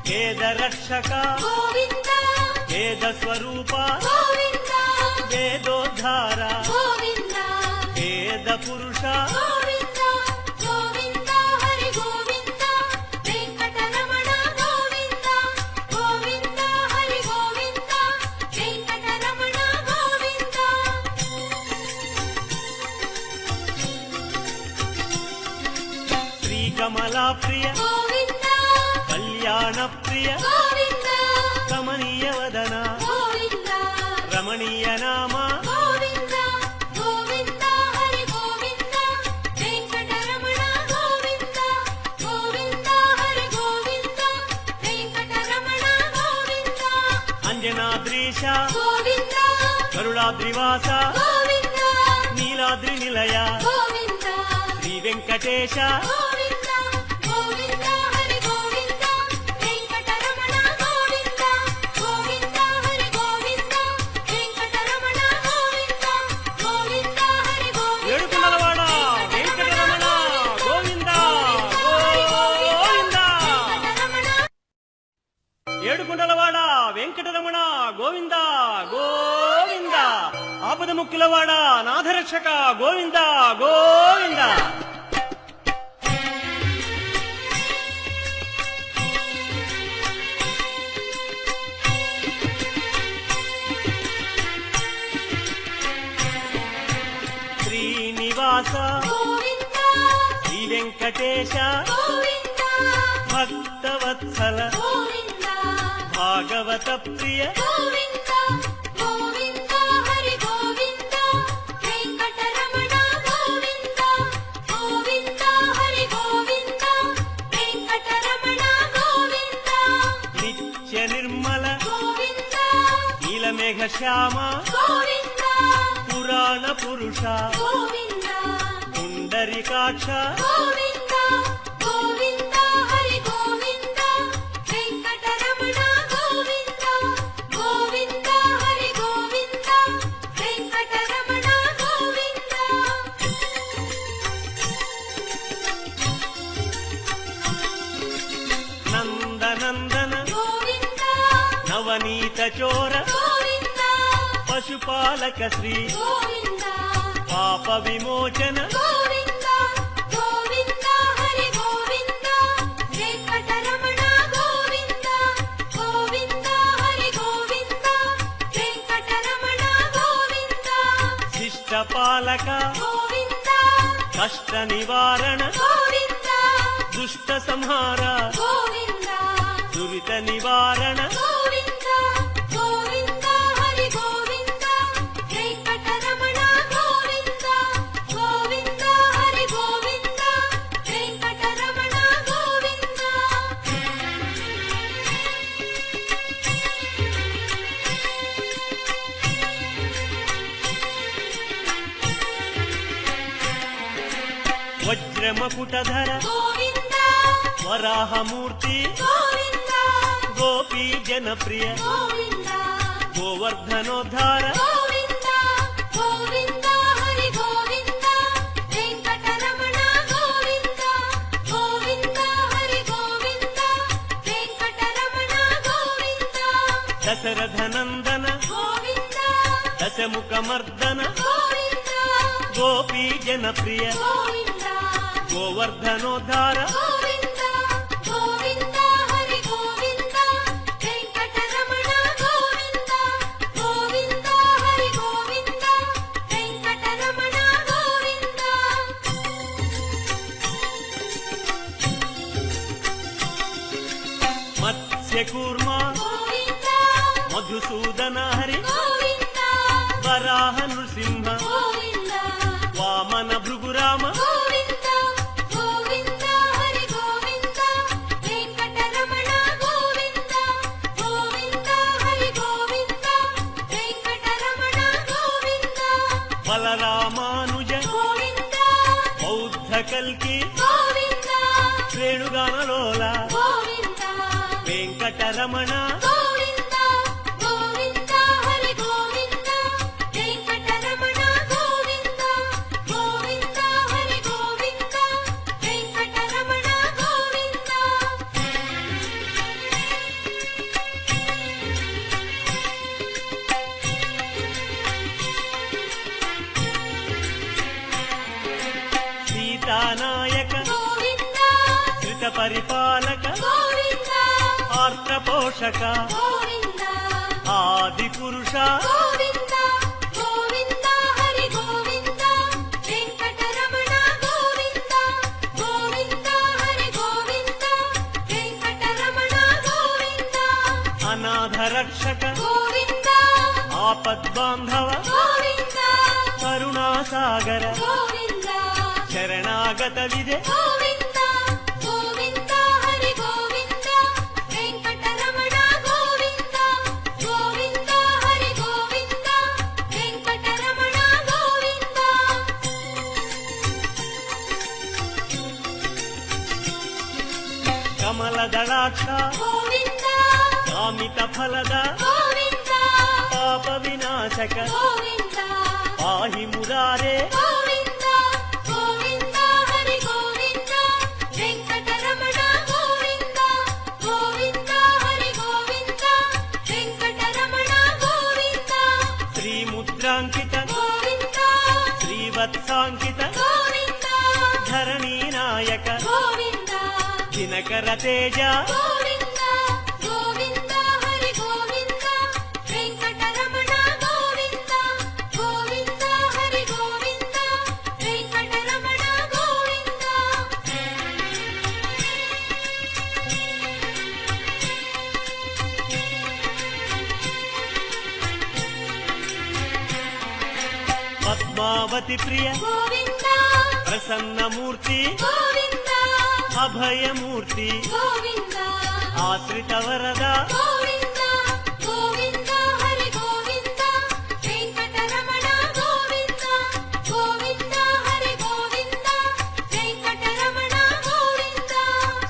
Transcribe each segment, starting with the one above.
వేద రక్షక గోవింద వేద స్వరూప గోవింద వేదోద్ధార గోవింద వేద పురుష గోవింద గోవింద హరి గోవింద వెంకటరమణ గోవింద గోవింద హరి గోవింద వెంకటరమణ గోవింద శ్రీకమలా ప్రియ గోవింద కళ్యాణ ప్రియ గోవింద కమనీయ వదన గోవింద రమణీయ నామ గోవింద గోవింద హరి గోవింద వెంకటరమణ గోవింద గోవింద హరి గోవింద వెంకటరమణ గోవింద అంజనాద్రీశ గోవింద గరుడాద్రివాస గోవింద నీలాద్రి నిలయ గోవింద శ్రీ వెంకటేశ గోవింద గోవింద హరి గోవింద వెంకటరమణ గోవింద గోవింద హరి గోవింద వెంకటరమణ గోవింద గోవింద హరి గోవింద ఏడుకొండలవాడ వెంకటరమణ గోవింద గోవింద ఏడుకొండలవాడ వెంకటరమణ గోవింద గోవింద ఆపద ముక్కులవాడ నాథరక్షక గోవింద గోవింద శ్రీనివాస గోవింద శ్రీ వెంకటేశ గోవింద భక్తవత్సల గోవింద భాగవత ప్రియ గోవింద గోవింద హరి గోవింద వెంకటరమణ గోవింద గోవింద హరి గోవింద వెంకటరమణ గోవింద నిత్య నిర్మల గోవింద నీలమేఘ శ్యామ గోవింద పురాణ పురుష గోవింద పుండరీకాక్ష గోవింద గోవింద హరి గోవింద వెంకటరమణ గోవింద గోవింద హరి గోవింద వెంకటరమణ గోవింద నందనందన గోవింద నవనీత చోర గోవింద పశుపాలక శ్రీ గోవింద పాప విమోచన గోవింద గోవింద హరి గోవింద వెంకటరమణ గోవింద గోవింద హరి గోవింద వెంకటరమణ గోవింద శిష్టపాలక గోవింద కష్ట నివారణ గోవింద దుష్ట సంహార గోవింద దురిత నివారణ గోవింద గోవింద హరి గోవింద వెంకటరమణ గోవింద గోవింద హరి గోవింద వెంకటరమణ గోవింద వజ్రమకుటధర గోవింద వరాహమూర్తి గోవింద గోపీ జనప్రియ గోవింద గోవర్ధనోద్ధార గోవింద గోవింద హరి గోవింద వెంకటరమణ గోవింద గోవింద హరి గోవింద వెంకటరమణ గోవింద దశరథనందన గోవింద దశముఖమర్దన గోవింద గోపీ జనప్రియ గోవింద గోవర్ధనోద్ధార గోవింద గోవింద హరి గోవింద వెంకటరమణ గోవింద గోవింద హరి గోవింద వెంకటరమణ గోవింద మత్స్యకూర్మ గోవింద మధుసూదన హరి గోవింద వరాహ నృసింహ గోవింద వామన భృగురామ గోవింద గోవింద హరి గోవింద వెంకటరమణ గోవింద గోవింద హరి గోవింద వెంకటరమణ గోవింద బలరామానుజ గోవింద బౌద్ధ కల్కి గోవింద శ్రేణుగానలోల గోవింద వెంకటరమణ గోవింద గోవింద హరి గోవింద వెంకటరమణ గోవింద గోవింద హరి గోవింద వెంకటరమణ గోవింద పరిపాలక గోవింద ఆర్త పోషక గోవింద ఆది పురుష గోవింద గోవింద హరి గోవింద వెంకటరమణ గోవింద గోవింద హరి గోవింద వెంకటరమణ గోవింద అనాథ రక్షక గోవింద ఆపద్బాంధవ గోవింద కరుణాసాగర గోవింద శరణాగత విదే గోవింద గోవింద హరి గోవింద వెంకటరమణ గోవింద గోవింద హరి గోవింద వెంకటరమణ గోవింద కమలదళాక్ష గోవింద కామిత ఫలద గోవింద పాప వినాశక గోవింద పాహి మురారే గోవింద గోవింద హరి గోవింద వెంకటరమణ గోవింద గోవింద హరి గోవింద వెంకటరమణ గోవింద శ్రీముద్రాంకిత గోవింద శ్రీవత్సాంకిత గోవింద ధరణీ నాయక గోవింద దినకర తేజ గోవింద గోవింద హరి గోవింద వెంకటరమణ గోవింద గోవింద హరి గోవింద వెంకటరమణ గోవింద పద్మావతి ప్రియ గోవింద ప్రసన్నమూర్తి గోవింద అభయమూర్తి గోవింద ఆశ్రిత వరద గోవింద గోవింద హరి గోవింద వెంకటరమణ గోవింద గోవింద హరి గోవింద వెంకటరమణ గోవింద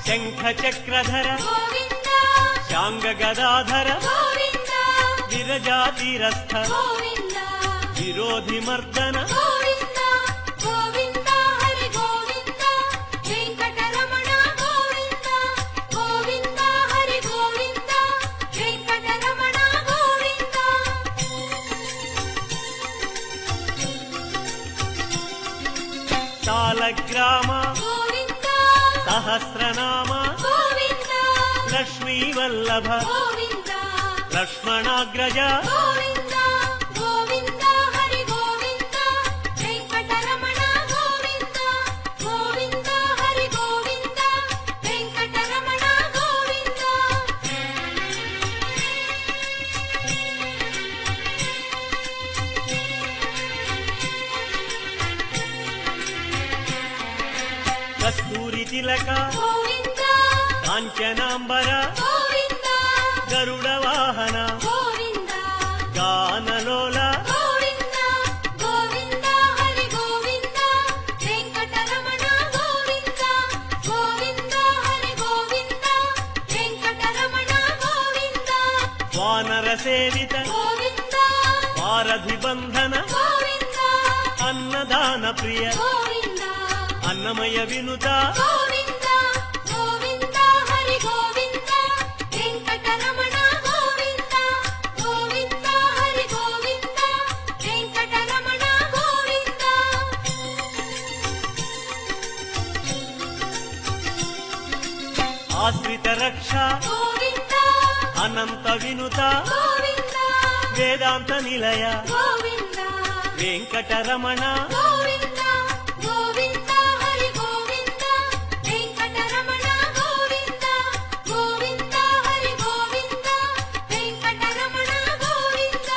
శంఖ చక్రధర గోవింద శాంగ గదాధర గోవింద విరజాతిరస్థ గోవింద విరోధి మర్దన గోవింద గోవింద హరి గోవింద వెంకటరమణ గోవింద గోవింద హరి గోవింద వెంకటరమణ గోవింద తాళగ్రామ గోవింద సహస్రనామ గోవింద లక్ష్మీ వల్లభ గోవింద లక్ష్మణాగ్రజ గోవింద గోవింద హరి గోవింద వెంకటరమణ గోవింద గోవింద హరి గోవింద వెంకటరమణ గోవింద కస్తూరి తిలక గోవింద కాంచనాంబర గోవింద గరుడ వాహన గోవింద గానలోల గోవింద గోవింద హరి గోవింద వెంకటరమణ గోవింద గోవింద హరి గోవింద వెంకటరమణ గోవింద వానర సేవిత గోవింద వారధి బంధన గోవింద అన్నదాన ప్రియ గోవింద అన్నమయ వినుత గోవింద గోవింద హరి గోవింద వెంకటరమణ గోవింద గోవింద హరి గోవింద వెంకటరమణ గోవింద ఆశ్రిత రక్ష గోవింద అనంత వినుత గోవింద వేదాంత నిలయ గోవింద వెంకటరమణ గోవింద గోవింద హరి గోవింద వెంకటరమణ గోవింద గోవింద హరి గోవింద వెంకటరమణ గోవింద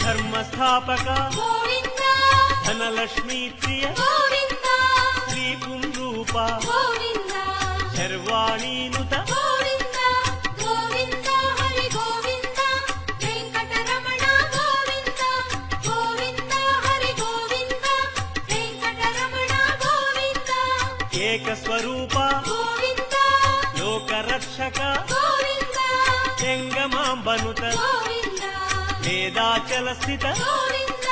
ధర్మస్థాపక గోవింద ధనలక్ష్మీ ప్రియ గోవింద శ్రీ పుంరూప గోవింద శర్వాణీనుత గోవింద గోవింద హరి గోవింద వెంకటరమణ గోవింద గోవింద హరి గోవింద వెంకటరమణ గోవింద ఏకస్వరూప గోవింద లోకరక్షక గోవింద జంగమాంబనుత గోవింద వేదాచల స్థిత గోవింద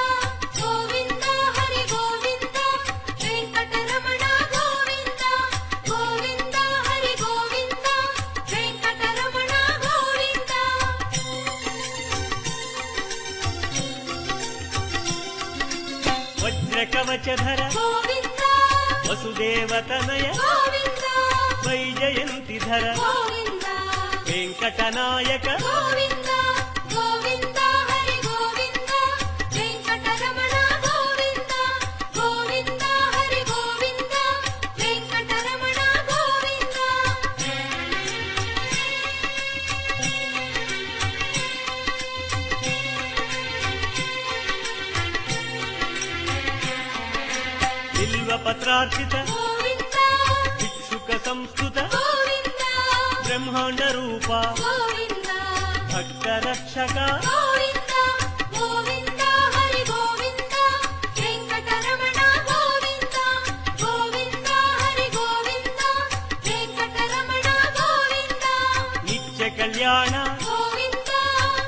గోవింద హరి గోవింద వెంకటరమణ గోవింద గోవింద హరి గోవింద వెంకటరమణ గోవింద వజ్రకవచధర గోవింద వసుదేవతనయ గోవింద వైజయంతిధర గోవింద వెంకటనాయక గోవింద గోవింద హరి గోవింద వెంకటరమణ గోవింద గోవింద హరి గోవింద వెంకటరమణ గోవింద బిల్వపత్రార్చిత గోవింద భిక్షుక సంస్కృత గోవింద బ్రహ్మాండ రూప గోవింద భక్త రక్షక గోవింద గోవింద హరి గోవింద వెంకటరమణ గోవింద గోవింద హరి గోవింద వెంకటరమణ గోవింద నిత్య కళ్యాణ గోవింద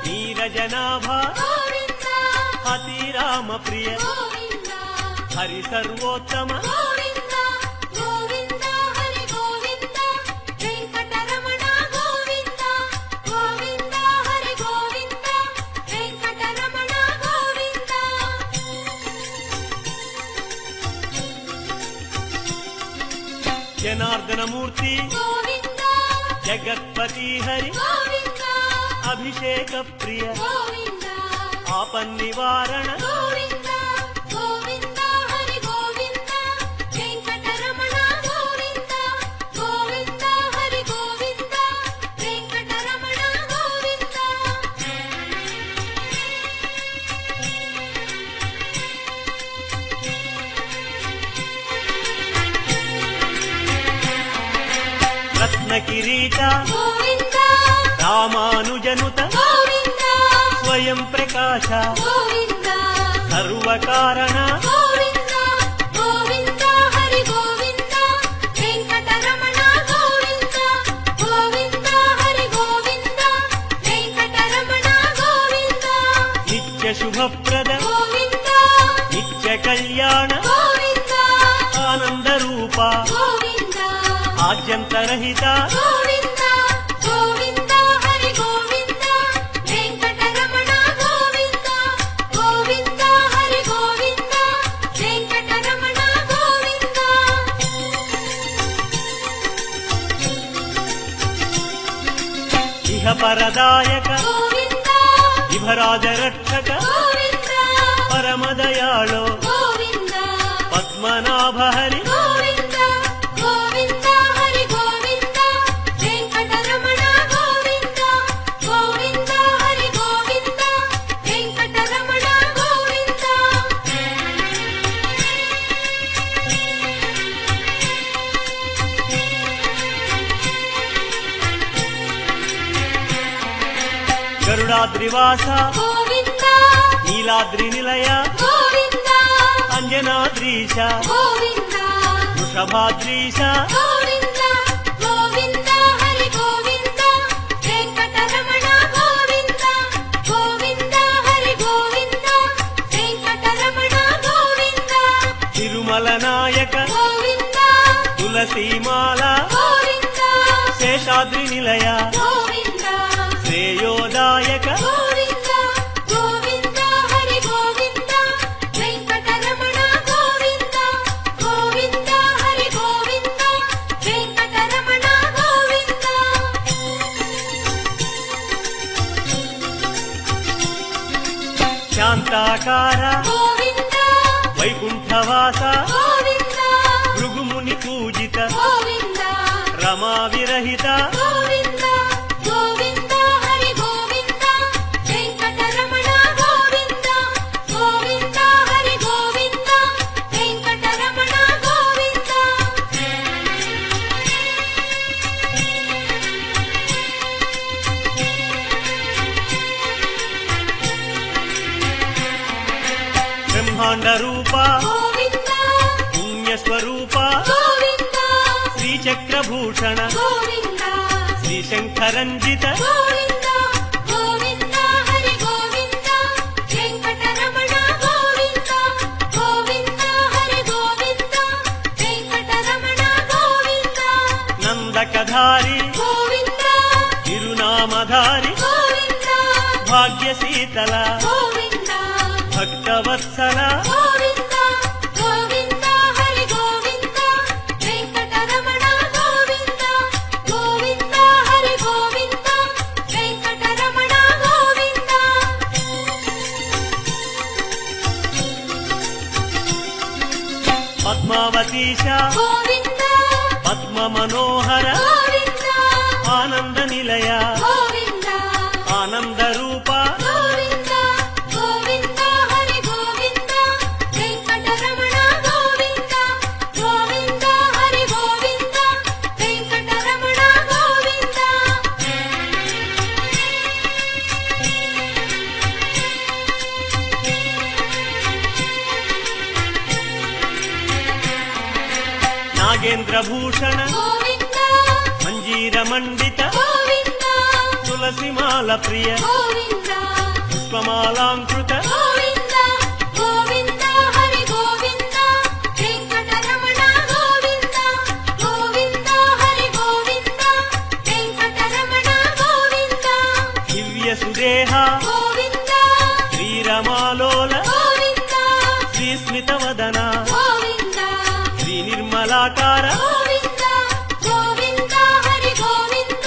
నీరజనాభ గోవింద అతిరామ ప్రియ గోవింద హరి సర్వోత్తమ గోవింద గోవింద హరి గోవింద వెంకటరమణ గోవింద గోవింద హరి గోవింద వెంకటరమణ గోవింద జనార్దనమూర్తి గోవింద జగత్పతి హరి గోవింద అభిషేక ప్రియ గోవింద ఆపన్నివారణ గోవింద గోవింద హరి గోవింద వెంకటరమణ గోవింద గోవింద హరి గోవింద వెంకటరమణ గోవింద రత్నకిరీట గోవింద రామానుజనుత గోవింద స్వయం ప్రకాశ గోవింద సర్వకారణ గోవింద గోవింద హరి గోవింద వెంకటరమణ గోవింద గోవింద హరి గోవింద వెంకటరమణ గోవింద నిత్య శుభప్రద గోవింద నిత్య కళ్యాణ గోవింద ఆనంద రూప గోవింద ఆద్యంతరహిత గోవింద గోవింద హరి గోవింద వెంకటరమణ గోవింద గోవింద హరి గోవింద వెంకటరమణ గోవింద ఇహ పరదాయక గోవింద విభరాజ రక్షక గోవింద పరమదయాళో గోవింద పద్మనాభ హరి గోవింద గోవింద హరి గోవింద వెంకటరమణ గోవింద గోవింద హరి గోవింద వెంకటరమణ గోవింద గరుడాద్రివాస గోవింద నీలాద్రి నిలయ గోవింద అంజనాద్రీశ గోవింద వృషభాద్రీశ గోవింద గోవింద హరి గోవింద వెంకటరమణ గోవింద గోవింద హరి గోవింద వెంకటరమణ గోవింద తిరుమల నాయక గోవింద తులసీమాల గోవింద శేషాద్రి నిలయ గోవింద శ్రేయోదాయక గోవింద గోవింద హరి గోవింద వెంకటరమణ గోవింద గోవింద హరి గోవింద వెంకటరమణ గోవింద శాంతాకార గోవింద వైకుంఠవాస గోవింద భృగుముని పూజిత గోవింద రమా విరహిత గోవింద గోవింద హరి గోవింద వెంకటరమణ గోవింద గోవింద హరి గోవింద వెంకటరమణ గోవింద బ్రహ్మాండ రూప గోవింద పుణ్యస్వరూప గోవింద శ్రీచక్రభూషణ గోవింద శ్రీశంకరంజిత గోవింద గోవింద హరి గోవింద వెంకటరమణ గోవింద గోవింద హరి గోవింద వెంకటరమణ గోవింద నందకధారి గోవింద తిరునామధారి గోవింద భాగ్యశీతల గోవింద భక్తవత్సల గోవింద పద్మావతీశ గోవింద పద్మ మనోహర గోవింద ఆనంద నిలయ గోవింద ఆనంద రూప గోవింద గోవింద హరి గోవింద వెంకటరమణ గోవింద గోవింద హరి గోవింద వెంకటరమణ గోవింద నాగేంద్ర భూషణ గోవింద మంజీర మండిత గోవింద తులసిమాల ప్రియ గోవింద పుష్పమాలాంకృత గోవింద గోవింద హరి గోవింద వెంకటరమణ గోవింద గోవింద హరి గోవింద వెంకటరమణ గోవింద దివ్య సుదేహ గోవింద శ్రీరమాలోల గోవింద శ్రీస్మిత వదన గోవింద శ్రీ నిర్మలాకార గోవింద గోవింద హరి గోవింద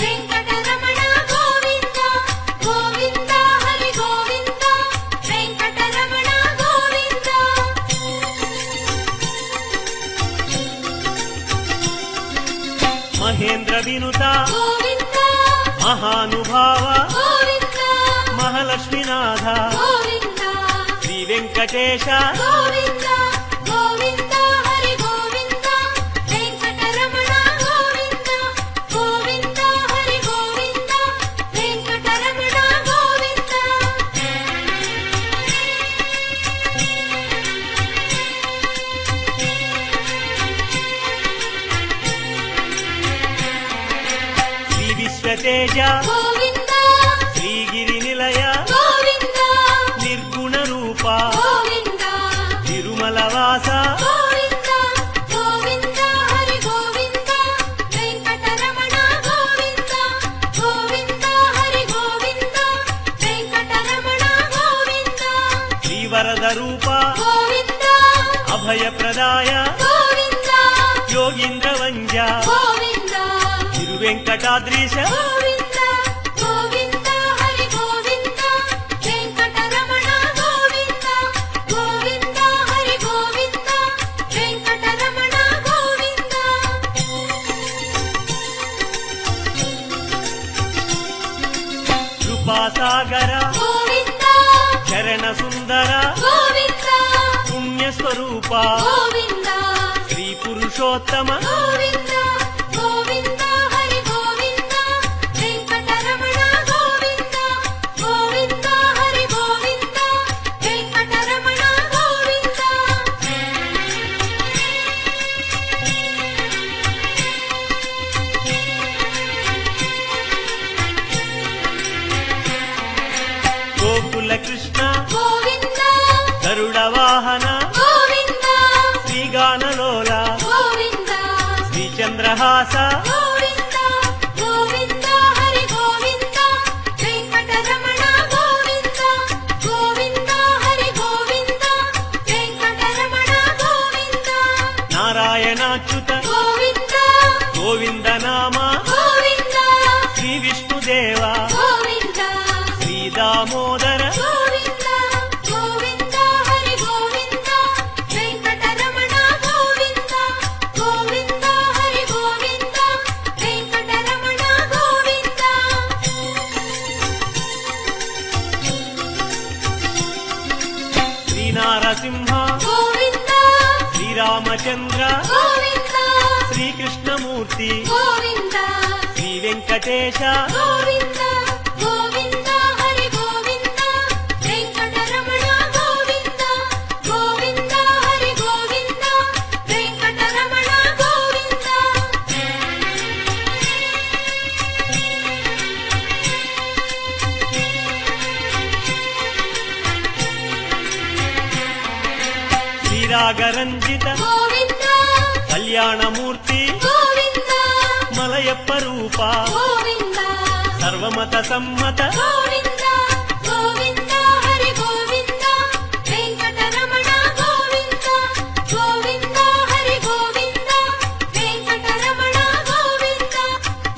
వెంకటరమణ గోవింద గోవింద హరి గోవింద వెంకటరమణ గోవింద మహేంద్ర వినుత గోవింద మహానుభావ గోవింద మహాలక్ష్మీనాథ గోవింద శ్రీ వెంకటేశ గోవింద గోవింద హరి గోవింద వెంకటరమణ గోవింద గోవింద హరి గోవింద వెంకటరమణ గోవింద శ్రీ విశ్వతేజ గోవింద శ్రీగిరి నిలయ గోవింద నిర్గుణ రూప గోవింద తిరుమల వాస గోవింద గోవింద హరి గోవింద వెంకటరమణ గోవింద గోవింద హరి గోవింద వెంకటరమణ గోవింద శ్రీవరద రూప గోవింద అభయప్రదాయ గోవింద యోగీంద్ర వంజ గోవింద తిరువెంకటాద్రీశ గోవింద గోవింద హరి గోవింద వెంకటరమణ గోవింద గోవింద హరి గోవింద వెంకటరమణ గోవింద కృపాసాగర గోవింద చరణ సుందర గోవింద పుణ్యస్వరూప గోవింద శ్రీ పురుషోత్తమ గోవింద గోవింద హరి గోవింద వెంకటరమణ గోవింద గోవింద హరి గోవింద వెంకటరమణ గోవింద గోకుల కృష్ణ గోవింద గరుడ వాహన గోవింద శ్రీగానలోల గోవింద శ్రీ చంద్రహాస గోవింద గోవింద హరి గోవింద వెంకటరమణ గోవింద గోవింద హరి గోవింద వెంకటరమణ గోవింద నారాయణాచ్యుత గోవింద గోవింద నామ గోవింద శ్రీ విష్ణుదేవ గోవింద శ్రీ దామోదర గోవింద గోవింద హరి గోవింద వెంకటరమణ గోవింద గోవింద హరి గోవింద వెంకటరమణ గోవింద శ్రీ నారసింహ గోవింద శ్రీరామచంద్ర గోవింద శ్రీకృష్ణమూర్తి గోవింద శ్రీ వెంకటేశ గోవింద గోవింద హరి గోవింద వెంకటరమణ గోవింద గోవింద హరి గోవింద వెంకటరమణ గోవింద శ్రీరాగరంజిత గోవింద కళ్యాణమూర్తి గోవింద మలయప్ప రూప గోవింద సర్వమత సమ్మత గోవింద గోవింద హరి గోవింద వెంకటరమణ గోవింద గోవింద హరి గోవింద వెంకటరమణ గోవింద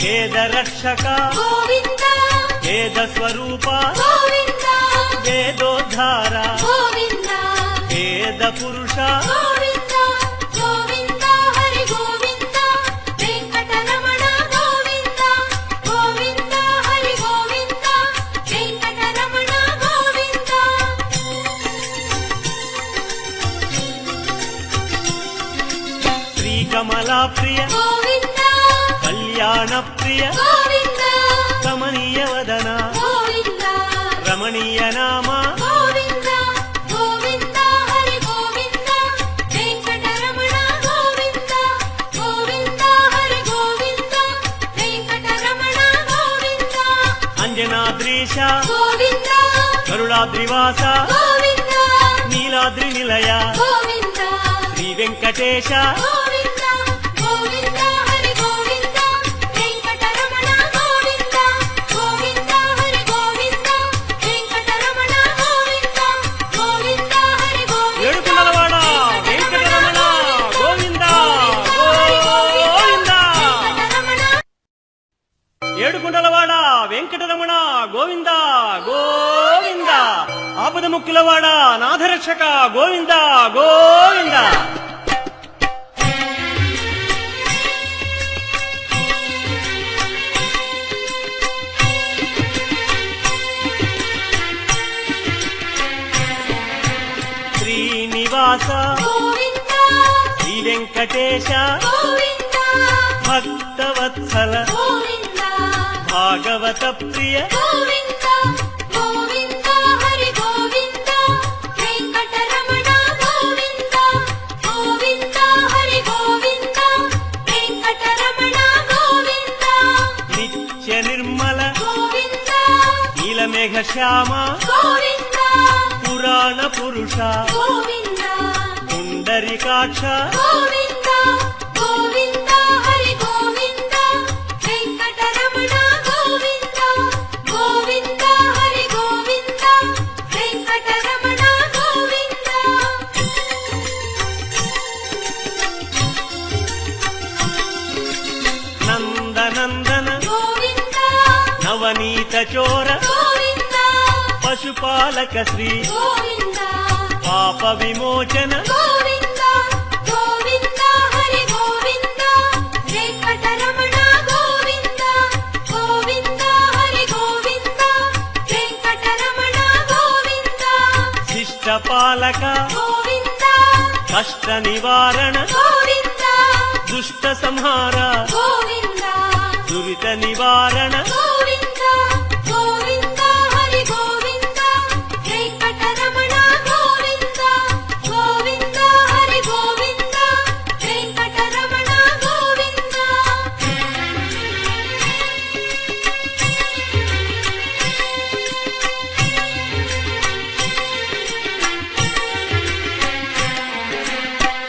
వేద రక్షక గోవింద వేద స్వరూప గోవింద వేదోద్ధార గోవింద వేద పురుష గోవింద కమలా ప్రియ గోవింద కళ్యాణ ప్రియ గోవింద కమనీయ వదన గోవింద రమణీయ నామ గోవింద గోవింద హరి గోవింద వెంకటరమణ గోవింద గోవింద హరి గోవింద వెంకటరమణ గోవింద అంజనాద్రీశ గోవింద గరుడాద్రివాస గోవింద నీలాద్రి నిలయ గోవింద శ్రీ వెంకటేశ గోవింద గోవింద హరి గోవింద వెంకటరమణ గోవింద గోవింద హరి గోవింద వెంకటరమణ గోవింద గోవింద హరి గోవింద ఏడుకొండలవాడ వెంకటరమణ గోవింద గోవింద ఏడుకొండలవాడ వెంకటరమణ గోవింద గోవింద ఆపద ముక్కులవాడ నాథరక్షక గోవింద గోవింద శ్రీనివాస గోవింద శ్రీ వెంకటేశ గోవింద భక్తవత్సల గోవింద భాగవత ప్రియ గోవింద గోవింద హరి గోవింద వెంకటరమణ గోవింద గోవింద హరి గోవింద వెంకటరమణ గోవింద నిత్య నిర్మల గోవింద నీలమేఘ శ్యామ గోవింద పురాణ పురుష గోవింద పుండరీకాక్ష గోవింద గోవింద హరి గోవింద వెంకటరమణ గోవింద గోవింద హరి గోవింద వెంకటరమణ గోవింద నందనందన గోవింద నవనీత చోర గోవింద పశుపాలక శ్రీ గోవింద పాప విమోచన గోవింద గోవింద హరి గోవింద వెంకటరమణ గోవింద గోవింద హరి గోవింద వెంకటరమణ గోవింద శిష్టపాలక గోవింద కష్ట నివారణ గోవింద దుష్ట సంహార గోవింద దురిత నివారణ గోవింద గోవింద హరి గోవింద వెంకటరమణ గోవింద గోవింద హరి గోవింద వెంకటరమణ గోవింద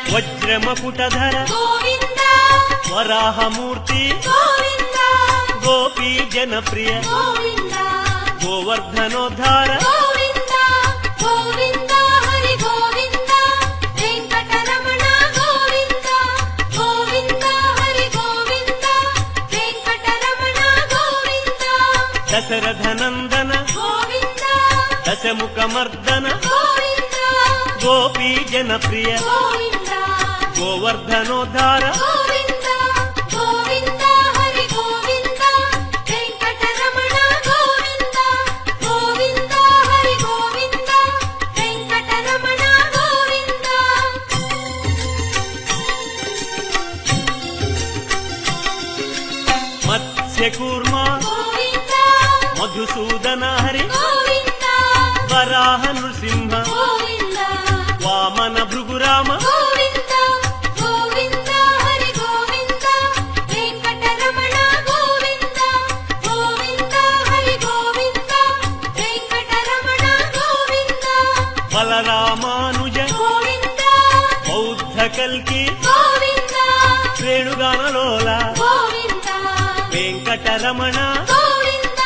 వజ్రమకుటధర గోవింద వరాహమూర్తి గోవింద గోపీ జనప్రియ గోవింద గోవర్ధనోద్ధార గోవింద గోవింద హరి గోవింద వెంకటరమణ గోవింద గోవింద హరి గోవింద వెంకటరమణ గోవింద దశరథనందన గోవింద దశముఖమర్దన గోవింద గోపీ జనప్రియ గోవింద గోవర్ధనోద్ధార గోవింద గోవింద హరి గోవింద వెంకటరమణ గోవింద గోవింద హరి గోవింద వెంకటరమణ గోవింద మత్స్యకూర్మ గోవింద మధుసూదన హరి గోవింద వరాహ నృసింహ గోవింద వామన భృగురామ గోవింద గోవింద హరి గోవింద వెంకటరమణ గోవింద గోవింద హరి గోవింద వెంకటరమణ గోవింద బలరామానుజ గోవింద బౌద్ధ కల్కి గోవింద శ్రేణుగానలోల గోవింద వెంకటరమణ గోవింద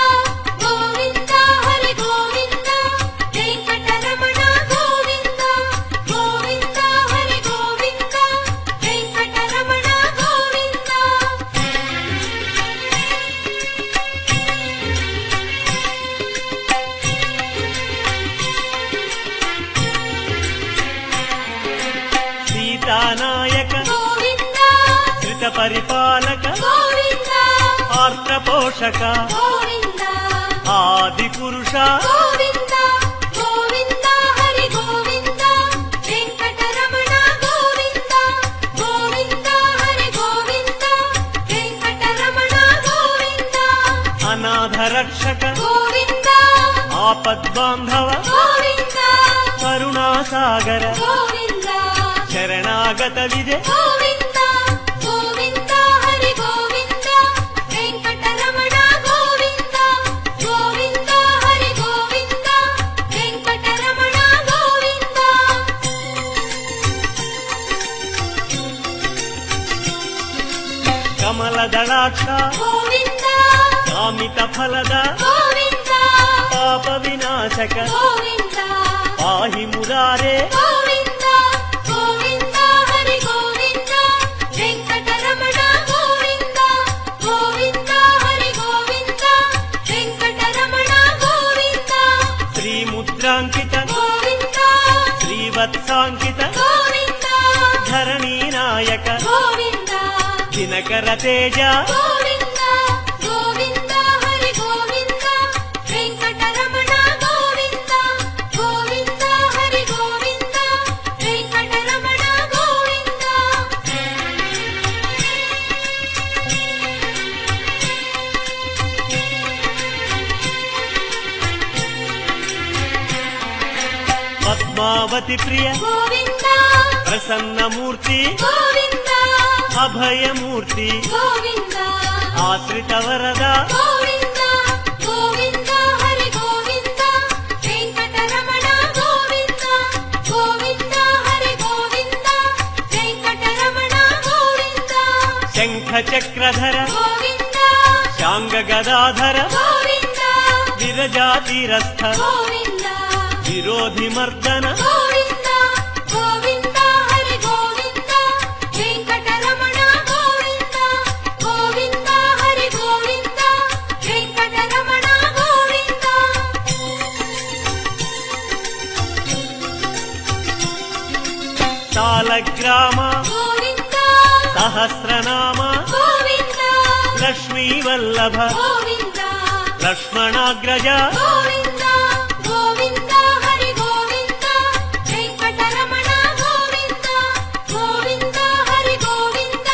గోవింద హరి గోవింద వెంకటరమణ గోవింద గోవింద హరి గోవింద వెంకటరమణ గోవింద సీతానాయక గోవింద ధృత పరిపాలక గోవింద ఆర్ద్ర పోషక గోవింద ఆది పురుష గోవింద గోవింద హరి గోవింద వెంకటరమణ గోవింద గోవింద హరి రక్షక గోవింద ఆపద్బాంధవ గోవింద కరుణాసాగర గోవింద శరణాగత విజయ గోవింద గోవింద హరి గోవింద వెంకటరమణ గోవింద గోవింద హరి గోవింద వెంకటరమణ గోవింద కమలదళాక్ష గోవింద కామిత ఫలద గోవింద పాప వినాశక గోవింద పాహి మురారే గోవింద గోవింద హరి గోవింద వెంకటరమణ గోవింద గోవింద హరి గోవింద వెంకటరమణ గోవింద శ్రీముద్రాంకిత గోవింద శ్రీవత్సాంకిత గోవింద ధరణీ నాయక గోవింద దినకర తేజ గోవింద గోవింద హరి గోవింద వెంకటరమణ గోవింద గోవింద హరి గోవింద వెంకటరమణ గోవింద పద్మావతి ప్రియ గోవింద ప్రసన్నమూర్తి గోవింద అభయమూర్తి గోవింద ఆశ్రిత వరద గోవింద గోవింద హరి గోవింద వెంకటరమణ గోవింద గోవింద హరి గోవింద వెంకటరమణ గోవింద శంఖ చక్రధర గోవింద శాంగ గదాధర గోవింద విరజాతిరస్థ గోవింద విరోధి మర్దన గోవింద గోవింద హరి గోవింద వెంకటరమణ గోవింద గోవింద హరి గోవింద వెంకటరమణ గోవింద సాలగ్రామ గోవింద సహస్రనామ గోవింద లక్ష్మీ వల్లభ గోవింద లక్ష్మణాగ్రజ గోవింద గోవింద హరి గోవింద వెంకటరమణ గోవింద గోవింద హరి గోవింద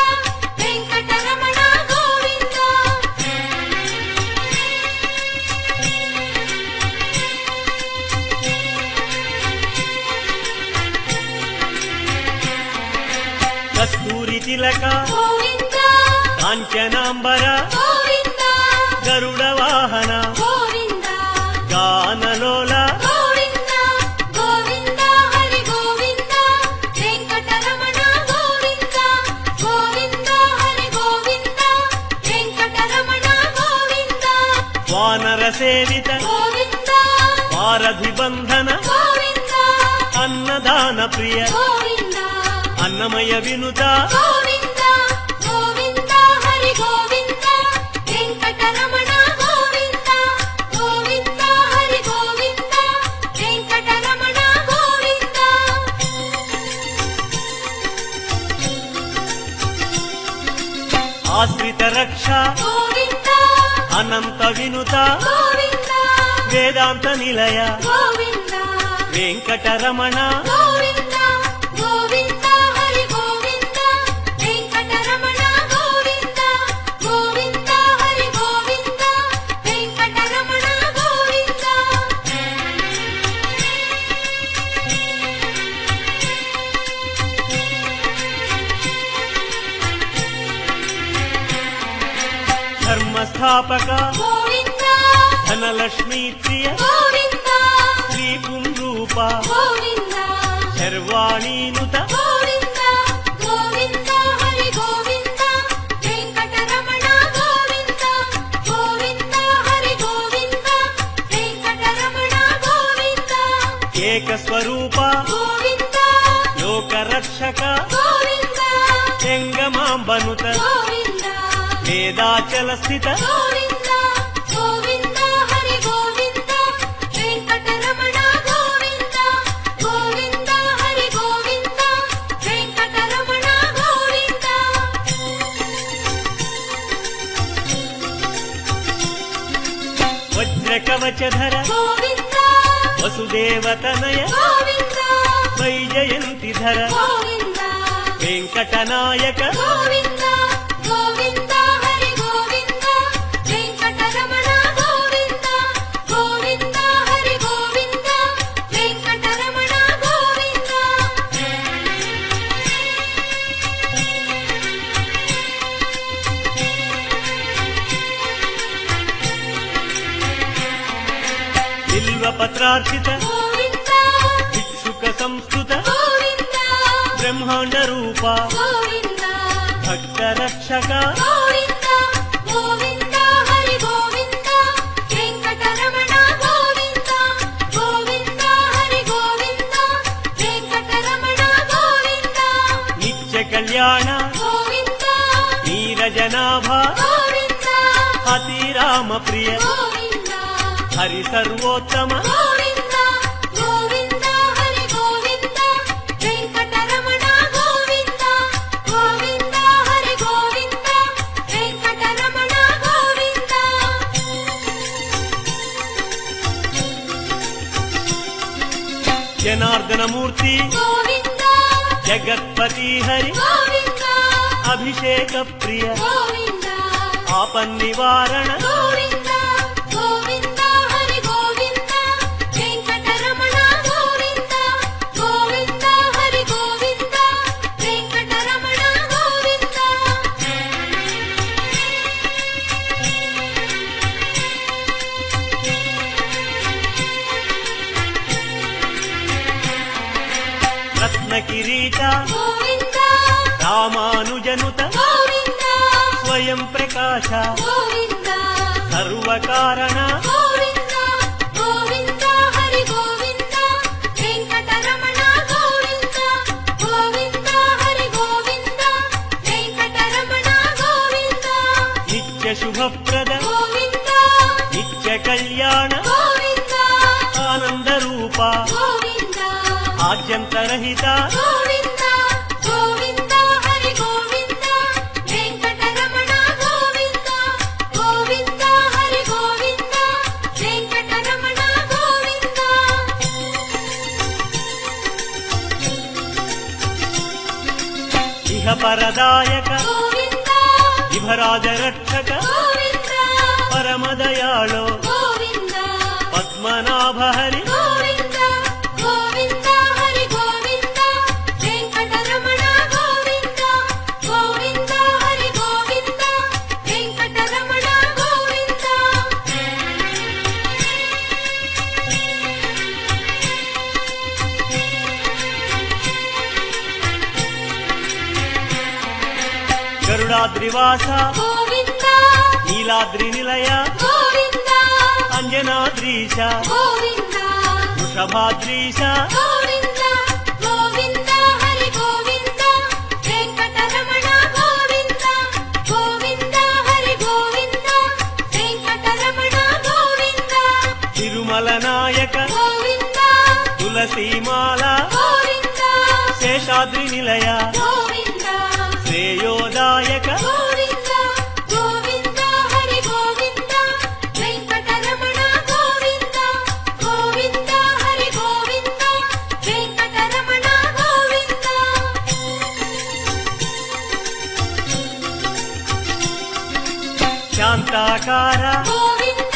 వెంకటరమణ గోవింద కస్తూరి తిలక గోవింద కాంచనాంబర గోవింద గరుడ వాహన గోవింద గానలోల గోవింద గోవింద హరి గోవింద వెంకటరమణ గోవింద గోవింద హరి గోవింద వెంకటరమణ గోవింద వానర సేవిత గోవింద వారధి బంధన గోవింద అన్నదాన ప్రియ గోవింద అన్నమయ వినుత గోవింద గోవింద హరి గోవింద వెంకటరమణ గోవింద గోవింద హరి గోవింద వెంకటరమణ గోవింద ఆశ్రిత రక్ష గోవింద అనంత వినుత గోవింద వేదాంత నిలయ గోవింద వెంకటరమణ గోవింద గోవింద హరి గోవింద వెంకటరమణ గోవింద గోవింద హరి గోవింద వెంకటరమణ గోవింద ధర్మస్థాపక గోవింద ధనలక్ష్మీ ప్రియ గోవింద శ్రీ పుంరూప గోవింద శర్వాణీనుత గోవింద గోవింద హరి గోవింద వెంకటరమణ గోవింద గోవింద హరి గోవింద వెంకటరమణ గోవింద ఏకస్వరూప గోవింద లోకరక్షక గోవింద జంగమాంబనుత గోవింద వేదాచల స్థిత గోవింద గోవింద హరి గోవింద వెంకటరమణ గోవింద గోవింద హరి గోవింద వెంకటరమణ గోవింద వజ్రకవచధర గోవింద వసుదేవతనయ గోవింద వైజయంతిధర గోవింద వెంకటనాయక గోవింద గోవింద హరి గోవింద వెంకటరమణ గోవింద भिक्षार्चित గోవింద भिक्षुक संस्तुत గోవింద ब्रह्मांड रूप గోవింద भक्त रक्षक గోవింద గోవింద హరి గోవింద వెంకటరమణ గోవింద గోవింద హరి గోవింద వెంకటరమణ గోవింద नित्य कल्याण గోవింద नीरजनाभ గోవింద अति राम प्रिय గోవింద हरि सर्वोत्तम గోవింద గోవింద హరి గోవింద వెంకటరమణ గోవింద గోవింద హరి గోవింద వెంకటరమణ గోవింద जनार्दन मूर्ति గోవింద जगत्पति हरि గోవింద अभिषेक प्रिय గోవింద आपन निवारण గోవింద గోవింద హరి గోవింద వెంకటరమణ గోవింద గోవింద హరి గోవింద వెంకటరమణ గోవింద रत्न किरीट గోవింద रामानुजनुत గోవింద स्वयं प्रकाश గోవింద सर्व कारण గోవింద గోవింద హరి గోవింద వెంకటరమణ గోవింద గోవింద హరి గోవింద వెంకటరమణ గోవింద नित्य शुभप्रद గోవింద नित्य कल्याण గోవింద आनंद रूप గోవింద आद्यंतरहित గోవింద గోవింద హరి గోవింద వెంకటరమణ గోవింద గోవింద హరి గోవింద వెంకటరమణ గోవింద इह परदायक గోవింద विभराज रक्षक గోవింద परमदयाळो గోవింద पद्मनाभ हरि గోవింద గోవింద హరి గోవింద వెంకటరమణ గోవింద గోవింద హరి గోవింద వెంకటరమణ గోవింద गरुडाद्रिवास గోవింద नीलाद्रि निलय గోవింద अंजनाद्रीश గోవింద वृषभाद्रीश గోవింద గోవింద హరి గోవింద వెంకటరమణ గోవింద గోవింద హరి గోవింద వెంకటరమణ గోవింద तिरुमल नायक గోవింద तुलसीमाल గోవింద शेषाद्रि निलय గోవింద श्रेयोदायक గోవింద గోవింద హరి గోవింద వెంకటరమణ గోవింద గోవింద హరి గోవింద వెంకటరమణ గోవింద शांताकार గోవింద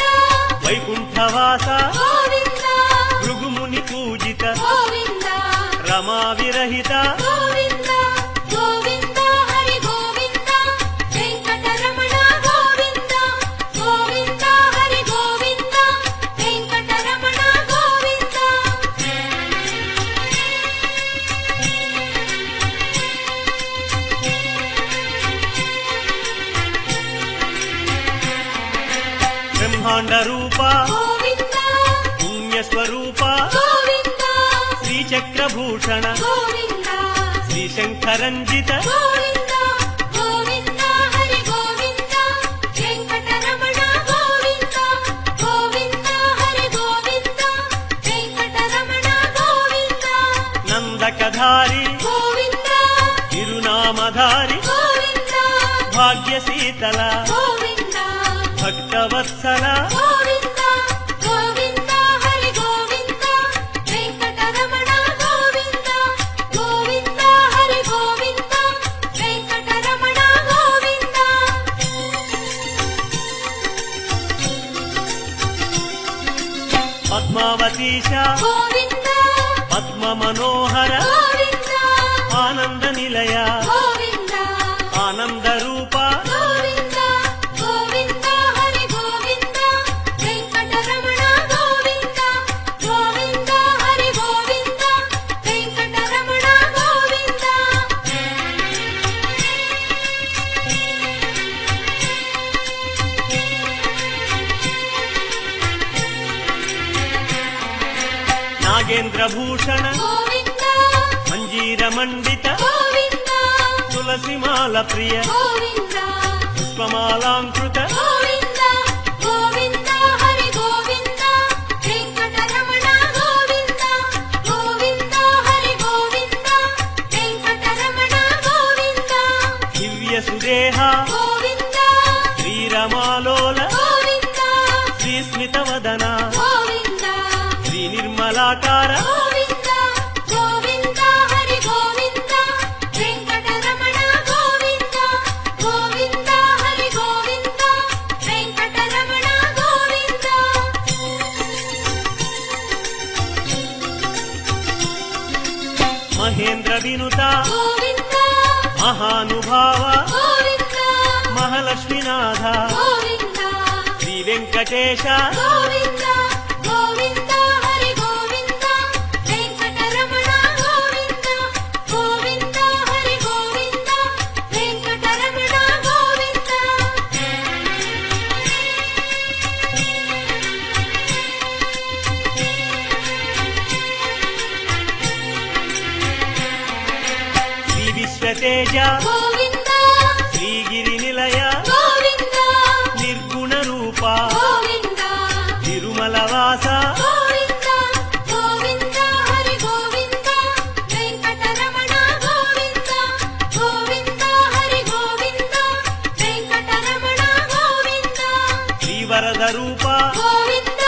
वैकुंठवास గోవింద भृगुमुनि पूजित గోవింద रमा विरहित గోవింద గోవింద హరి గోవింద వెంకటరమణ గోవింద గోవింద హరి గోవింద వెంకటరమణ గోవింద ब्रह्मांड रूप గోవింద पुण्य स्वरूप గోవింద श्रीचक्रभूषण గోవింద श्रीशंखरंजित గోవింద గోవింద హరి గోవింద వెంకటరమణ గోవింద గోవింద హరి గోవింద వెంకటరమణ గోవింద नंदकधारी గోవింద तिरुनामधारी గోవింద भाग्यशीतल గోవింద भक्तवत्सल గోవింద గోవింద హరి గోవింద వెంకటరమణ గోవింద గోవింద హరి గోవింద వెంకటరమణ గోవింద पद्मावतीश గోవింద पद्म मनोहर గోవింద आनंद निलय గోవింద आनंद रूप గోవింద గోవింద హరి గోవింద వెంకటరమణ గోవింద గోవింద నాగేంద్ర భూషణ గోవింద మంజీర మండిత గోవింద తులసిమాల ప్రియ గోవింద పుష్పమాలాంకృత గోవింద గోవింద హరి గోవింద వెంకటరమణ గోవింద గోవింద హరి గోవింద వెంకటరమణ గోవింద దివ్య సుదేహ గోవింద శ్రీరమాలోల గోవింద శ్రీస్మితవదన గోవింద శ్రీ నిర్మలాకార గోవింద గోవింద హరి గోవింద వెంకటరమణ గోవింద గోవింద హరి గోవింద వెంకటరమణ గోవింద మహేంద్ర వినుత గోవింద మహానుభావ గోవింద మహాలక్ష్మీనాథ గోవింద శ్రీ వెంకటేశ గోవింద గోవింద హరి గోవింద వెంకటరమణ గోవింద గోవింద హరి గోవింద వెంకటరమణ గోవింద శ్రీ విశ్వతేజ గోవింద శ్రీగిరి నిలయ గోవింద నిర్గుణ రూప గోవింద తిరుమలవాస గోవింద గోవింద హరి గోవింద వెంకటరమణ గోవింద గోవింద హరి గోవింద వెంకటరమణ గోవింద శ్రీవరద రూప గోవింద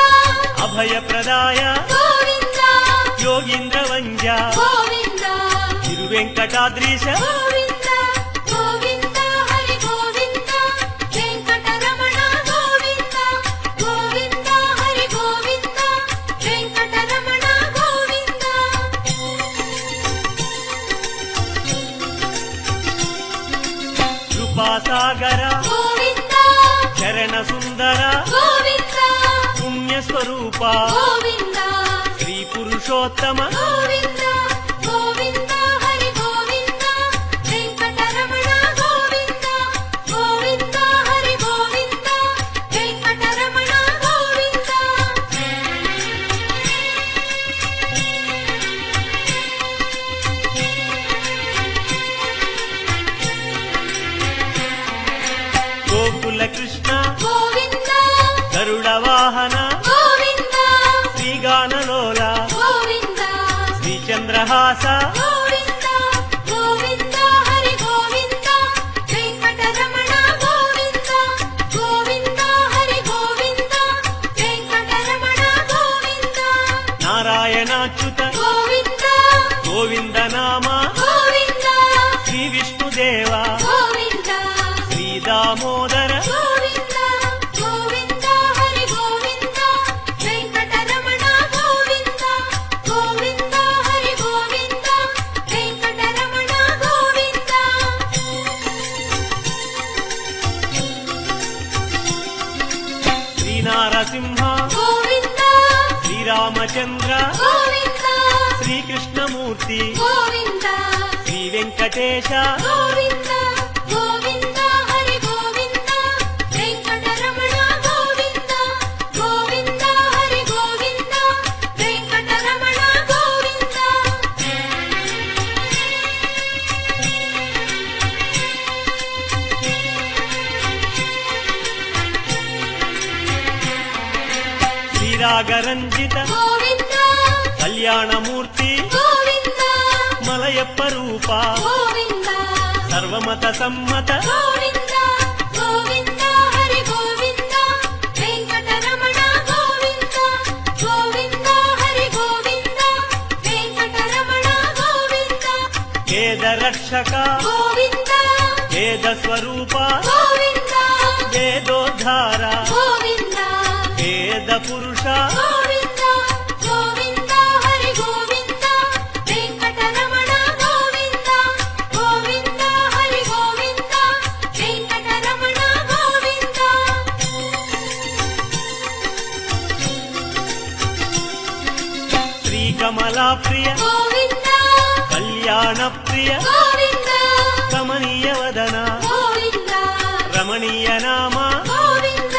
అభయప్రదాయ గోవింద యోగీంద్ర వంజ గోవింద తిరువెంకటాద్రీశ గోవింద గోవింద హరి గోవింద వెంకటరమణ గోవింద గోవింద హరి గోవింద వెంకటరమణ గోవింద కృపాసాగర గోవింద చరణ సుందర గోవింద పుణ్యస్వరూప గోవింద శ్రీ పురుషోత్తమ గోవింద గోవింద హరి గోవింద వెంకటరమణ గోవింద గోవింద హరి గోవింద వెంకటరమణ గోవింద గోకుల కృష్ణ గోవింద గరుడ వాహన గోవింద శ్రీగానలోల గోవింద శ్రీచంద్రహాస గోవింద గోవింద హరి గోవింద వెంకటరమణ గోవింద గోవింద హరి గోవింద వెంకటరమణ గోవింద నారాయణాచ్యుత గోవింద గోవింద నామ గోవింద శ్రీ విష్ణుదేవ గోవింద శ్రీ దామోదర గోవింద గోవింద హరి గోవింద వెంకటరమణ గోవింద గోవింద హరి గోవింద వెంకటరమణ గోవింద శ్రీనారసింహ గోవింద శ్రీరామచంద్ర గోవింద శ్రీకృష్ణమూర్తి గోవింద శ్రీ వెంకటేశ గోవింద గోవింద హరి గోవింద వెంకటరమణ గోవింద గోవింద హరి గోవింద వెంకటరమణ గోవింద శ్రీరాగరంజిత గోవింద కళ్యాణమూర్తి గోవింద మలయప్ప రూప గోవింద సర్వమత సమ్మత గోవింద గోవింద హరి గోవింద వెంకటరమణ గోవింద గోవింద హరి గోవింద వెంకటరమణ గోవింద వేద రక్షక గోవింద వేద స్వరూప గోవింద వేదోద్ధార గోవింద వేద పురుష గోవింద గోవింద హరి గోవింద వెంకటరమణ గోవింద గోవింద హరి గోవింద వెంకటరమణ గోవింద శ్రీకమలా ప్రియ గోవింద కళ్యాణ ప్రియ గోవింద కమనీయ వదన గోవింద రమణీయ నామ గోవింద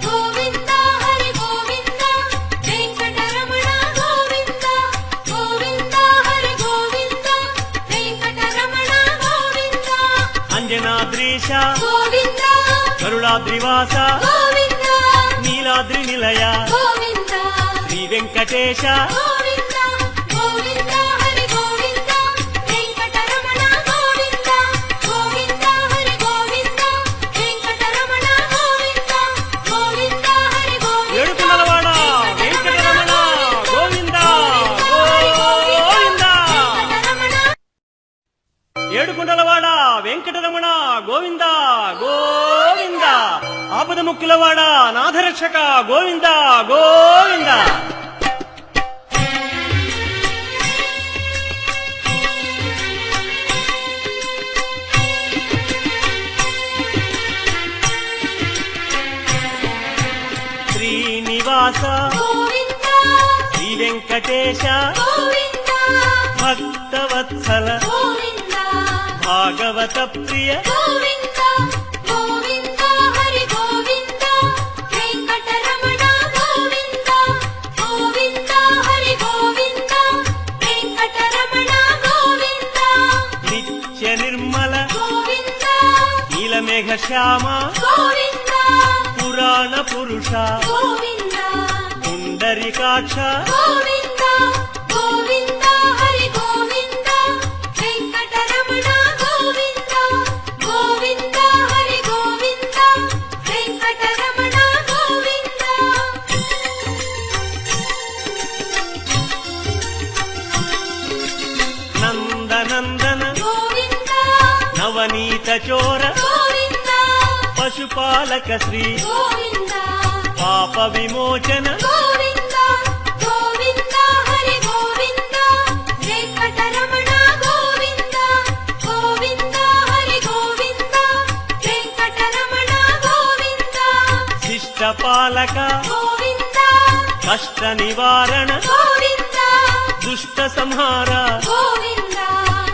గోవింద హరి గోవింద వెంకటరమణ గోవింద ప్రాణేశ గోవింద గరుడాద్రివాస గోవింద నీలాద్రి నిలయ గోవింద శ్రీ వెంకటేశ గోవింద గోవింద హరి గోవింద వెంకటరమణ గోవింద గోవింద హరి గోవింద వెంకటరమణ గోవింద గోవింద హరి గోవింద ఏడుకొండలవాడ వెంకటరమణ గోవింద గోవింద ఏడుకొండలవాడ వెంకటరమణ గోవింద గోవింద ఆపద ముక్కులవాడ నాథరక్షక గోవింద గోవింద శ్రీనివాస గోవింద శ్రీ వెంకటేశ గోవింద భక్తవత్సల గోవింద భాగవత ప్రియ గోవింద గోవింద హరి గోవింద వెంకటరమణ గోవింద గోవింద హరి గోవింద వెంకటరమణ గోవింద నిత్య నిర్మల గోవింద నీలమేఘ శ్యామ గోవింద పురాణ పురుష గోవింద పుండరికాక్ష గోవింద గోవింద హరి గోవింద వెంకటరమణ గోవింద గోవింద హరి గోవింద వెంకటరమణ గోవింద నందనందన గోవింద నవనీత చోర గోవింద పశుపాలక శ్రీ గోవింద పాప విమోచన గోవింద గోవింద హరి గోవింద వెంకటరమణ గోవింద గోవింద హరి గోవింద వెంకటరమణ గోవింద శిష్టపాలక గోవింద కష్ట నివారణ గోవింద దుష్ట సంహార గోవింద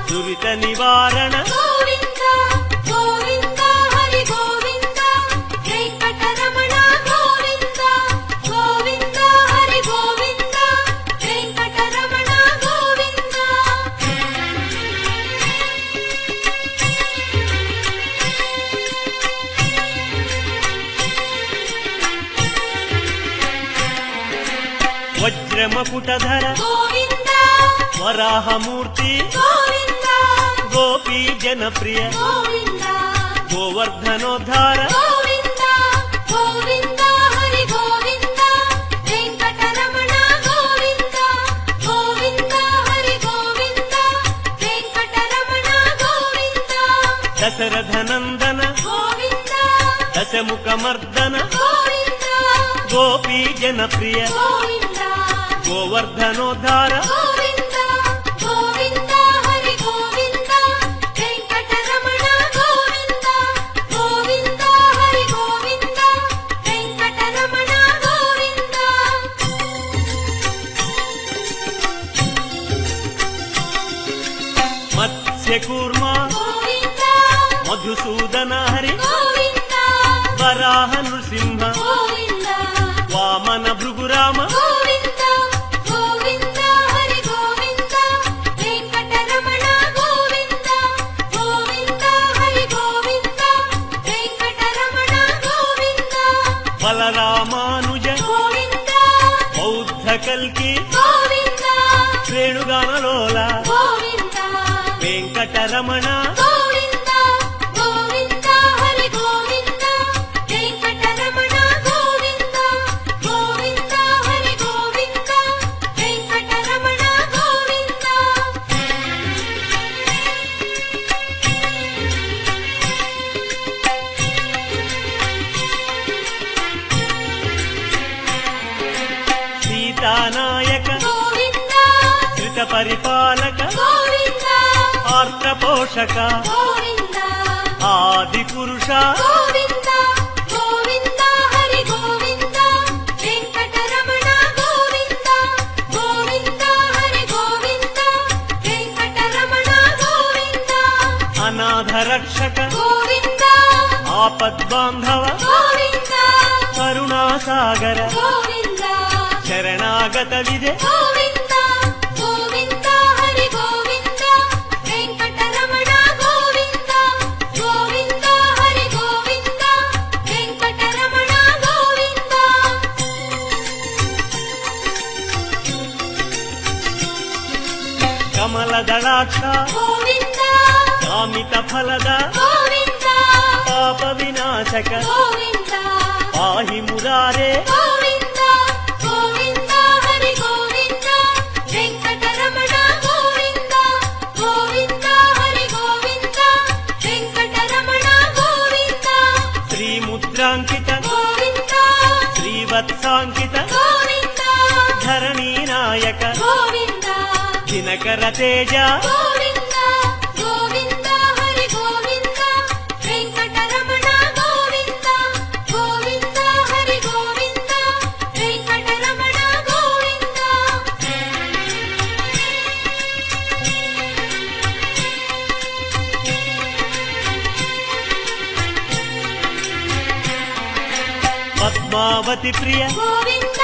దురిత నివారణ గోవింద గోవింద హరి గోవింద వెంకటరమణ గోవింద గోవింద హరి గోవింద వెంకటరమణ గోవింద వజ్రమకుటధర గోవింద వరాహమూర్తి గోవింద గోపీ జనప్రియ గోవింద గోవర్ధనోద్ధార గోవింద గోవింద హరి గోవింద వెంకటరమణ గోవింద గోవింద హరి గోవింద వెంకటరమణ గోవింద దశరథనందన గోవింద దశముఖమర్దన గోవింద గోపీ జనప్రియ గోవింద గోవర్ధనోద్ధార గోవింద గోవింద హరి గోవింద వెంకటరమణ గోవింద గోవింద హరి గోవింద వెంకటరమణ గోవింద మత్స్యకూర్మ గోవింద మధుసూదన హరి గోవింద వరాహ నృసింహ గోవింద వామన భృగురామ గోవింద గోవింద హరి గోవింద వెంకటరమణ గోవింద గోవింద హరి గోవింద వెంకటరమణ గోవింద బలరామానుజ గోవింద బౌద్ధ కల్కి గోవింద శ్రేణుగానలోల గోవింద వెంకటరమణ గోవింద గోవింద హరి గోవింద వెంకటరమణ గోవింద గోవింద హరి గోవింద వెంకటరమణ గోవింద సీతానాయక గోవింద ధృత పరిపాలక గోవింద ఆర్ద్ర పోషక గోవింద ఆది పురుష గోవింద గోవింద హరి గోవింద వెంకటరమణ గోవింద గోవింద హరి గోవింద వెంకటరమణ గోవింద అనాథ రక్షక గోవింద ఆపద్బాంధవ గోవింద కరుణాసాగర గోవింద శరణాగత విదే గోవింద గోవింద హరి గోవింద వెంకటరమణ గోవింద గోవింద కమలదళాక్ష గోవింద కామిత ఫలద గోవింద పాప వినాశక గోవింద పాహి మురారే గోవింద గోవింద హరి గోవింద వెంకటరమణ గోవింద గోవింద హరి గోవింద వెంకటరమణ గోవింద శ్రీముద్రాంకిత గోవింద శ్రీవత్సాంకిత గోవింద ధరణీ నాయక గోవింద దినకర తేజ గోవింద గోవింద హరి గోవింద వెంకటరమణ గోవింద గోవింద హరి గోవింద వెంకటరమణ గోవింద పద్మావతి ప్రియ గోవింద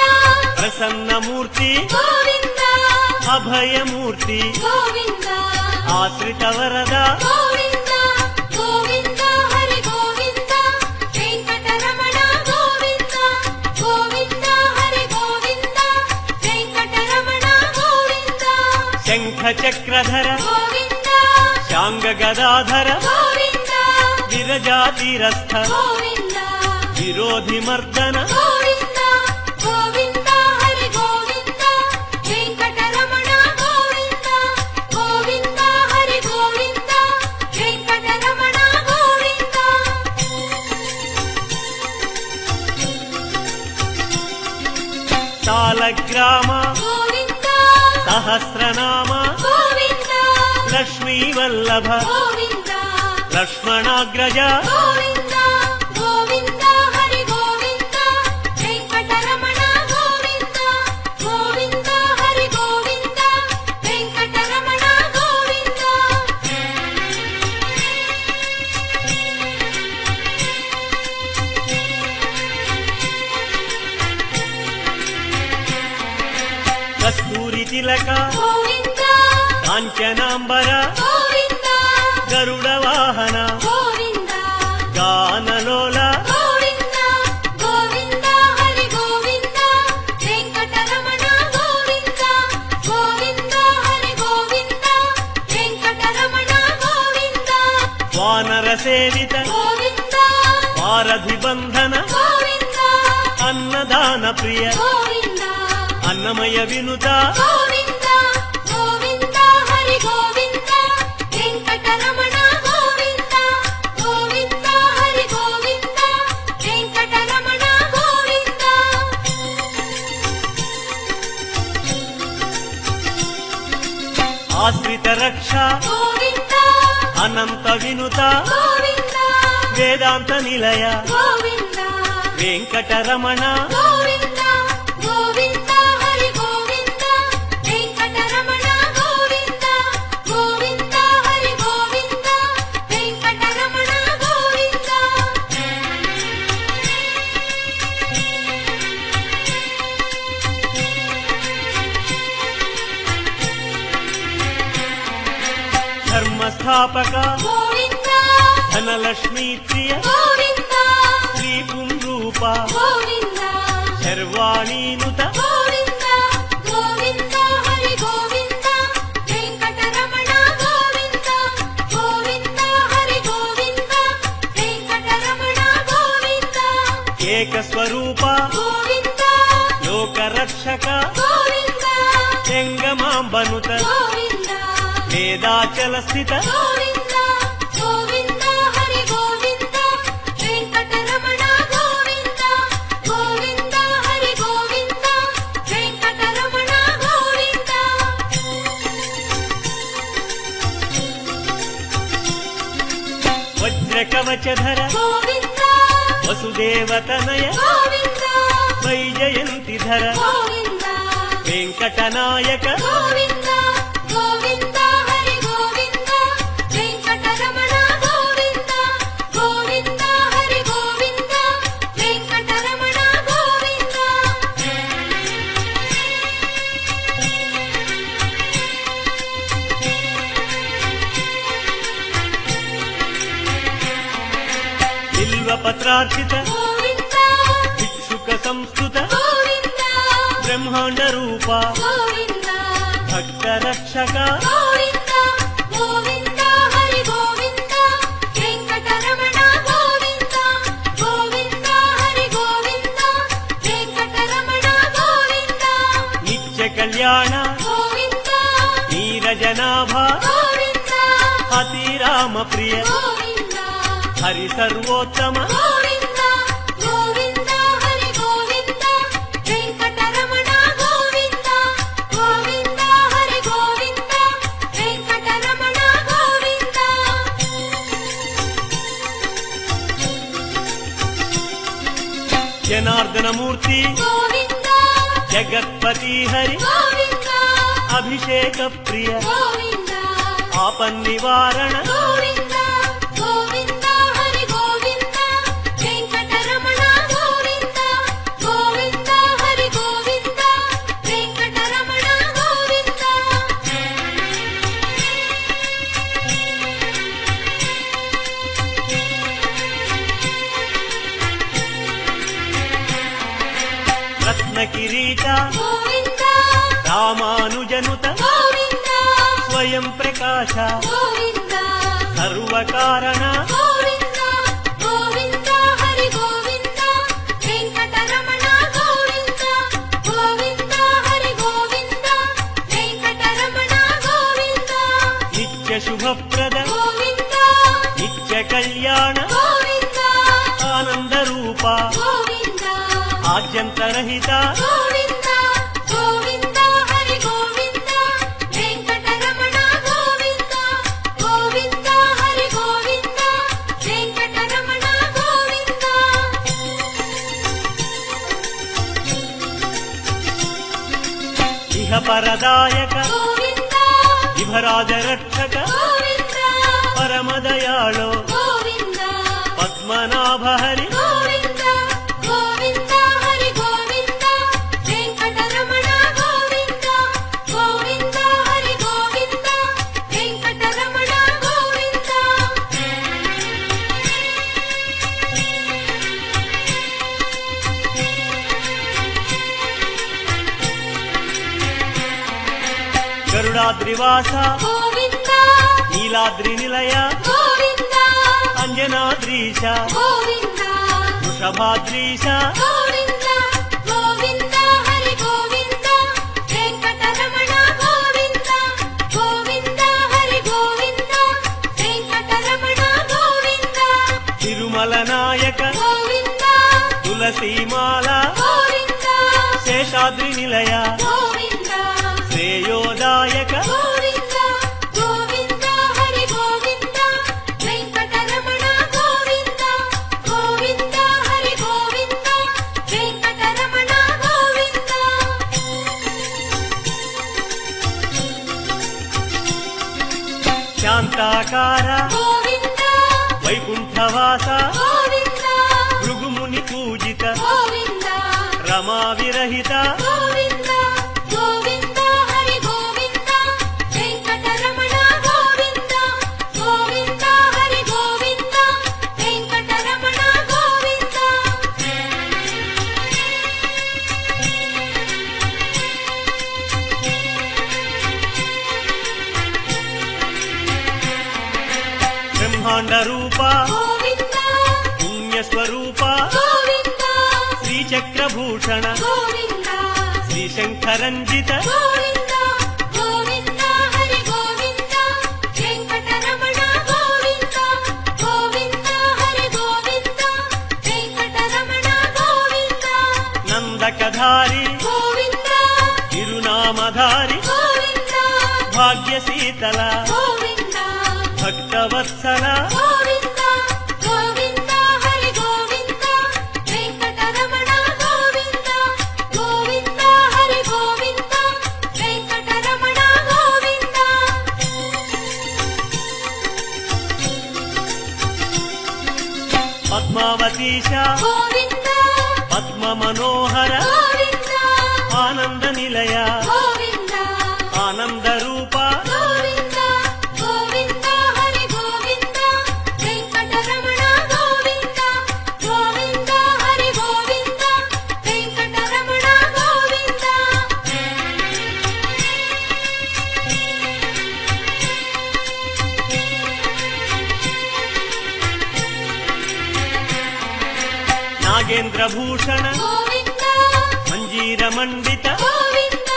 ప్రసన్నమూర్తి గోవింద అభయమూర్తి గోవింద ఆశ్రిత వరద గోవింద గోవింద హరి గోవింద వెంకటరమణ గోవింద గోవింద హరి గోవింద వెంకటరమణ గోవింద శంఖ చక్రధర గోవింద శాంగ గదాధర గోవింద విరజాతిరస్థ గోవింద విరోధి మర్దన గోవింద గోవింద హరి గోవింద వెంకటరమణ గోవింద గోవింద హరి గోవింద వెంకటరమణ గోవింద తాళగ్రామ గోవింద సహస్రనామ గోవింద లక్ష్మీ వల్లభ గోవింద లక్ష్మణాగ్రజ గోవింద గోవింద హరి గోవింద వెంకటరమణ గోవింద గోవింద హరి గోవింద వెంకటరమణ గోవింద కస్తూరి తిలక గోవింద కాంచనాంబర గోవింద గరుడ వాహన గోవింద గానలోల గోవింద గోవింద హరి గోవింద వెంకటరమణ గోవింద గోవింద హరి గోవింద వెంకటరమణ గోవింద వానర సేవిత గోవింద వారధి బంధన గోవింద అన్నదాన ప్రియ గోవింద అన్నమయ వినుత గోవింద గోవింద హరి గోవింద వెంకటరమణ గోవింద గోవింద హరి గోవింద వెంకటరమణ గోవింద ఆశ్రిత రక్ష గోవింద అనంత వినుత గోవింద వేదాంత నిలయ గోవింద వెంకటరమణ గోవింద గోవింద హరి గోవింద వెంకటరమణ గోవింద గోవింద హరి గోవింద వెంకటరమణ గోవింద ధర్మస్థాపక గోవింద ధనలక్ష్మీ ప్రియ గోవింద శ్రీ పుంరూప గోవింద శర్వాణీనుత గోవింద గోవింద హరి గోవింద వెంకటరమణ గోవింద గోవింద హరి గోవింద వెంకటరమణ గోవింద ఏకస్వరూప గోవింద లోకరక్షక గోవింద చెంగమాంబనుత గోవింద వేదాచల స్థిత గోవింద గోవింద హరి గోవింద వెంకటరమణ గోవింద గోవింద హరి గోవింద వెంకటరమణ గోవింద వజ్రకవచధర గోవింద వసుదేవతనయ గోవింద వైజయంతిధర గోవింద వెంకటనాయక గోవింద గోవింద హరి గోవింద వెంకటరమణ గోవింద గోవింద హరి గోవింద వెంకటరమణ గోవింద బిల్వపత్రార్చిత గోవింద భిక్షుక సంస్కృత గోవింద బ్రహ్మాండ రూప గోవింద భక్త భక్త రక్షక గోవింద గోవింద హరి గోవింద వెంకటరమణ గోవింద గోవింద హరి గోవింద వెంకటరమణ గోవింద నిత్య కళ్యాణ గోవింద నీరజనాభ గోవింద అతి రామ ప్రియ గోవింద హరి సర్వోత్తమ గోవింద గోవింద హరి గోవింద వెంకటరమణ గోవింద గోవింద హరి గోవింద వెంకటరమణ గోవింద జనార్దనమూర్తి గోవింద జగత్పతి హరి గోవింద అభిషేక ప్రియ గోవింద ఆపన్నివారణ గోవింద గోవింద హరి గోవింద వెంకటరమణ గోవింద గోవింద హరి గోవింద వెంకటరమణ గోవింద రత్న కిరీట గోవింద రామానుజనుత గోవింద స్వయం ప్రకాశ గోవింద సర్వకారణ గోవింద గోవింద హరి గోవింద వెంకటరమణ గోవింద గోవింద హరి గోవింద వెంకటరమణ గోవింద నిత్య శుభప్రద గోవింద నిత్య కళ్యాణ గోవింద ఆనంద రూప గోవింద ఆద్యంతరహిత గోవింద గోవింద హరి గోవింద వెంకటరమణ గోవింద గోవింద హరి గోవింద వెంకటరమణ గోవింద ఇహ పరదాయక గోవింద విభరాజ రక్షక గోవింద పరమదయాళో గోవింద పద్మనాభ హరి గోవింద గోవింద హరి గోవింద వెంకటరమణ గోవింద గోవింద హరి గోవింద వెంకటరమణ గోవింద గరుడాద్రివాస గోవింద నీలాద్రి నిలయ గోవింద అంజనాద్రీశ గోవింద వృషభాద్రీశ గోవింద గోవింద హరి గోవింద వెంకటరమణ గోవింద గోవింద హరి గోవింద వెంకటరమణ గోవింద తిరుమల నాయక గోవింద తులసీమాల గోవింద శేషాద్రి నిలయ గోవింద శ్రేయోదాయక గోవింద గోవింద హరి గోవింద వెంకటరమణ గోవింద గోవింద హరి గోవింద వెంకటరమణ గోవింద శాంతాకార గోవింద వైకుంఠవాస గోవింద భృగుముని పూజిత గోవింద రమా విరహిత గోవింద గోవింద హరి గోవింద వెంకటరమణ గోవింద గోవింద హరి గోవింద వెంకటరమణ గోవింద బ్రహ్మాండ రూప గోవింద పుణ్యస్వరూప గోవింద శ్రీచక్రభూషణ గోవింద శ్రీశంకరంజిత గోవింద గోవింద హరి గోవింద వెంకటరమణ గోవింద గోవింద హరి గోవింద వెంకటరమణ గోవింద నందకధారి గోవింద తిరునామధారి గోవింద భాగ్యశీతల గోవింద భక్తవత్సల గోవింద గోవింద హరి గోవింద వెంకటరమణ గోవింద గోవింద హరి గోవింద వెంకటరమణ గోవింద పద్మావతీశ గోవింద పద్మ మనోహర గోవింద ఆనంద నిలయ గోవింద ఆనంద రూప గోవింద గోవింద హరి గోవింద వెంకటరమణ గోవింద గోవింద హరి గోవింద వెంకటరమణ గోవింద నాగేంద్ర భూషణ గోవింద మంజీర మండిత గోవింద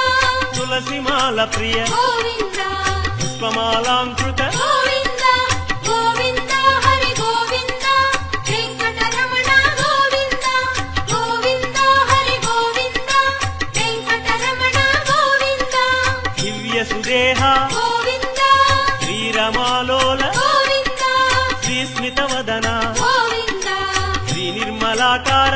తులసిమాల ప్రియ గోవింద పుష్పమాలాంకృత గోవింద గోవింద హరి గోవింద వెంకటరమణ గోవింద గోవింద హరి గోవింద వెంకటరమణ గోవింద దివ్య సుదేహ గోవింద శ్రీరమాలోల గోవింద శ్రీస్మిత వదన గోవింద శ్రీ నిర్మలాకార